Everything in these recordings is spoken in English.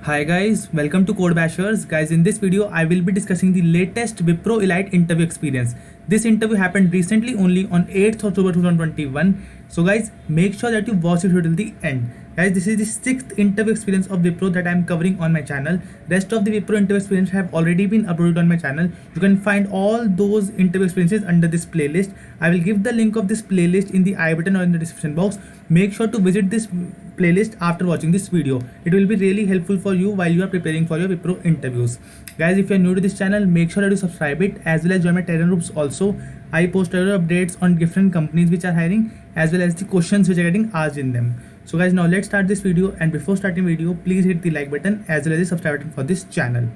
Hi guys, welcome to Code Bashers. Guys, in this video, I will be discussing the latest Wipro Elite interview experience. This interview happened recently only on 8th October 2021. So guys, make sure that you watch it till the end. Guys, this is the 6th interview experience of Wipro that I am covering on my channel. Rest of the Wipro interview experience have already been uploaded on my channel. You can find all those interview experiences under this playlist. I will give the link of this playlist in the I button or in the description box. Make sure to visit this playlist after watching this video. It will be really helpful for you while you are preparing for your Wipro interviews. Guys, if you are new to this channel, make sure that you subscribe it as well as join my Telegram groups also. I post regular updates on different companies which are hiring as well as the questions which are getting asked in them. So guys, now let's start this video, and before starting video, please hit the like button as well as the subscribe button for this channel.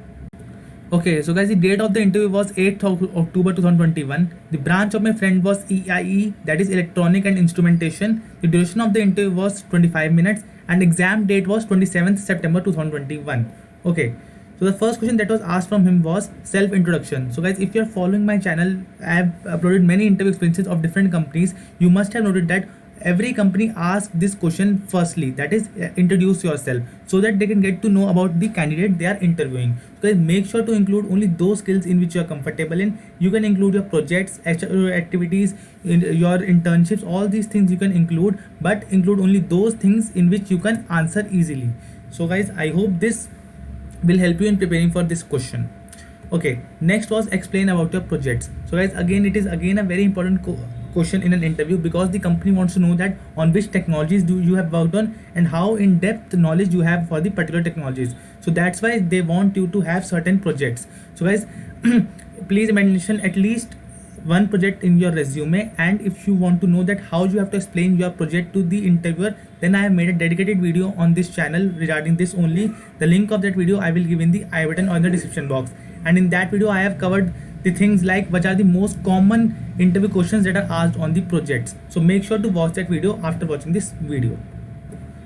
Okay, so guys, the date of the interview was 8th October 2021. The branch of my friend was EIE, that is Electronic and Instrumentation. The duration of the interview was 25 minutes and exam date was 27th September 2021. Okay, so the first question that was asked from him was self-introduction. So guys, if you are following my channel, I have uploaded many interview experiences of different companies. You must have noted that every company asks this question firstly, that is introduce yourself, so that they can get to know about the candidate they are interviewing. So guys, make sure to include only those skills in which you are comfortable in. You can include your projects, activities, your internships, all these things you can include, but include only those things in which you can answer easily. So guys, I hope this will help you in preparing for this question. Okay, next was explain about your projects. So guys, again it is a very important question in an interview, because the company wants to know that on which technologies do you have worked on and how in-depth knowledge you have for the particular technologies. So that's why they want you to have certain projects. So guys, please mention at least one project in your resume, and if you want to know that how you have to explain your project to the interviewer, then I have made a dedicated video on this channel regarding this only. The link of that video I will give in the I button or in the description box, and in that video I have covered the things like what are the most common interview questions that are asked on the projects. So make sure to watch that video after watching this video.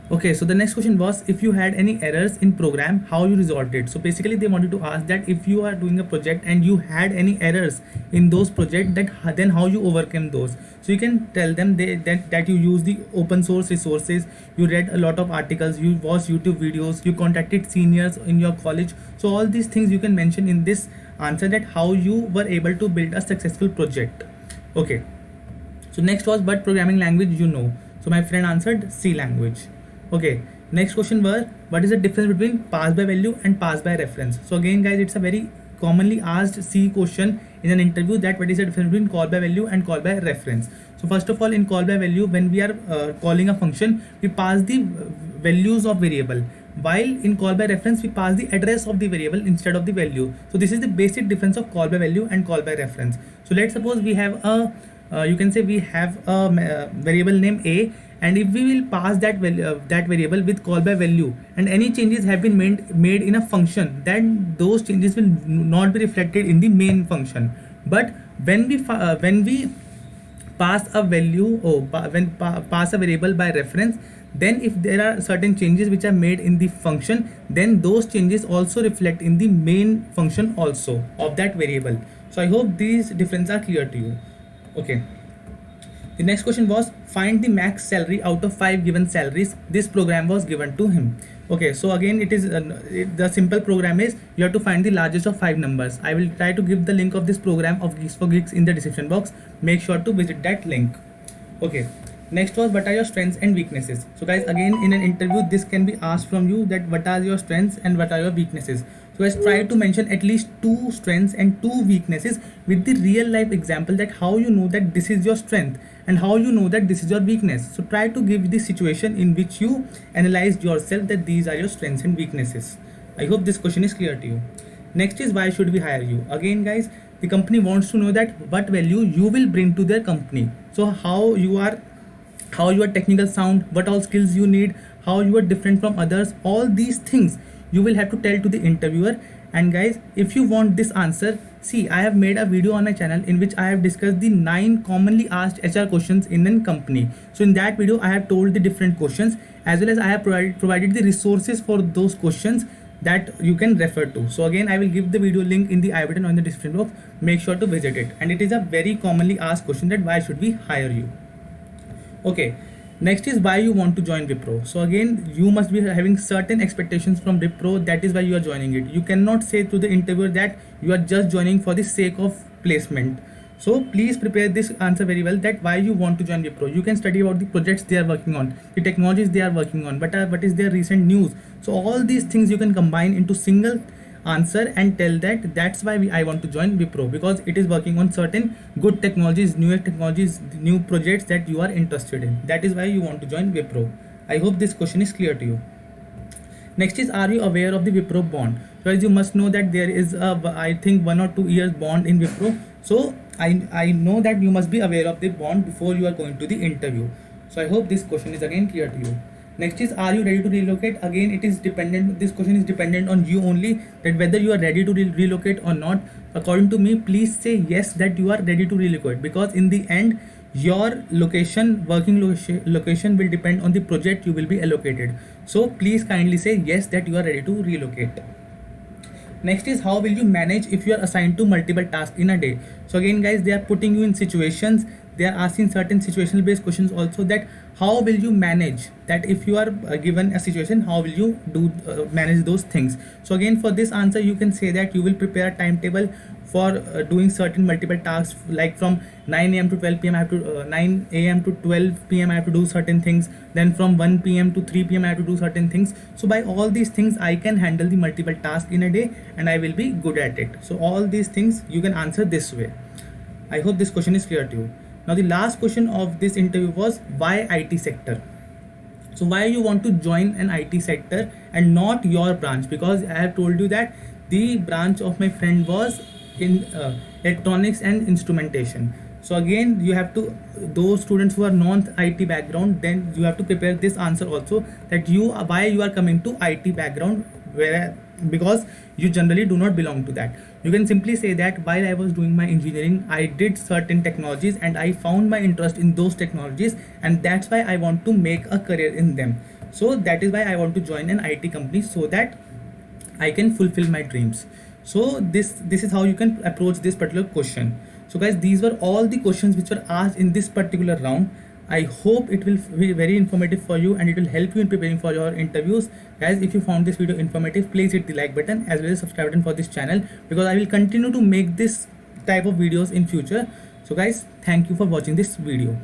Okay, so the next question was if you had any errors in program, how you resolved it. So basically they wanted to ask that if you are doing a project and you had any errors in those projects, that then how you overcome those. So you can tell them that you use the open source resources, you read a lot of articles, you watched YouTube videos, you contacted seniors in your college. So all these things you can mention in this answer, that how you were able to build a successful project. Okay, so next was what programming language you know. So my friend answered C language. Okay, next question was what is the difference between pass by value and pass by reference. So again guys, it's a very commonly asked C question in an interview, that what is the difference between call by value and call by reference. So first of all, in call by value, when we are calling a function, we pass the values of variable, while in call by reference we pass the address of the variable instead of the value. So this is the basic difference of call by value and call by reference. So let's suppose we have a you can say we have a variable name A, and if we will pass that variable with call by value, and any changes have been made in a function, then those changes will not be reflected in the main function. But when we pass a value, or pass a variable by reference, then if there are certain changes which are made in the function, then those changes also reflect in the main function also of that variable. So I hope these differences are clear to you. Okay, the next question was find the max salary out of 5 given salaries this program was given to him. Okay, so again it is the simple program is you have to find the largest of 5 numbers. I will try to give the link of this program of Geeks for Geeks in the description box. Make sure to visit that link. Okay, next was what are your strengths and weaknesses. So guys, again in an interview this can be asked from you, that what are your strengths and what are your weaknesses. So guys, try to mention at least 2 strengths and 2 weaknesses with the real life example, that how you know that this is your strength and how you know that this is your weakness. So try to give the situation in which you analyzed yourself, that these are your strengths and weaknesses. I hope this question is clear to you. Next is why should we hire you. Again guys, the company wants to know that what value you will bring to their company. So how you are technical sound, what all skills you need, how you are different from others, all these things you will have to tell to the interviewer. And guys, if you want this answer, see, I have made a video on my channel in which I have discussed the 9 commonly asked HR questions in a company. So in that video I have told the different questions, as well as I have provided the resources for those questions that you can refer to. So again, I will give the video link in the I button or in the description box. Make sure to visit it. And it is a very commonly asked question, that why should we hire you. Okay, Next is why you want to join Wipro. So again, you must be having certain expectations from Wipro. That is why you are joining it. You cannot say to the interviewer that you are just joining for the sake of placement. So please prepare this answer very well, that why you want to join Wipro. You can study about the projects they are working on, the technologies they are working on, what is their recent news. So all these things you can combine into single answer and tell that that's why I want to join Wipro, because it is working on certain good technologies, newer technologies, new projects that you are interested in. That is why you want to join Wipro. I hope this question is clear to you. Next is, are you aware of the Wipro bond? So as you must know that there is a, I think 1 or 2 years bond in Wipro. So I know that you must be aware of the bond before you are going to the interview. So I hope this question is again clear to you. Next is, are you ready to relocate? Again, it is dependent, this question is dependent on you only, that whether you are ready to relocate or not. According to me, please say yes that you are ready to relocate, because in the end your location, working location will depend on the project you will be allocated. So please kindly say yes that you are ready to relocate. Next is, how will you manage if you are assigned to multiple tasks in a day? So again guys, they are putting you in situations, they are asking certain situational based questions also, that how will you manage that if you are given a situation, how will you do manage those things. So again, for this answer you can say that you will prepare a timetable for doing certain multiple tasks, like from 9 a.m. to 12 p.m. I have to 9 a.m. to 12 p.m. I have to do certain things, then from 1 p.m. to 3 p.m. I have to do certain things. So by all these things I can handle the multiple tasks in a day and I will be good at it. So all these things you can answer this way. I hope this question is clear to you. Now the last question of this interview was, why IT sector? So why you want to join an IT sector and not your branch? Because I have told you that the branch of my friend was in electronics and instrumentation. So again, you have to, those students who are non-IT background, then you have to prepare this answer also, that you, why you are coming to IT background, where, because you generally do not belong to that. You can simply say that while I was doing my engineering, I did certain technologies and I found my interest in those technologies, and that's why I want to make a career in them. So that is why I want to join an IT company, so that I can fulfill my dreams. So this is how you can approach this particular question. So guys, these were all the questions which were asked in this particular round. I hope it will be very informative for you and it will help you in preparing for your interviews. Guys, if you found this video informative, please hit the like button as well as subscribe button for this channel, because I will continue to make this type of videos in future. So guys, thank you for watching this video.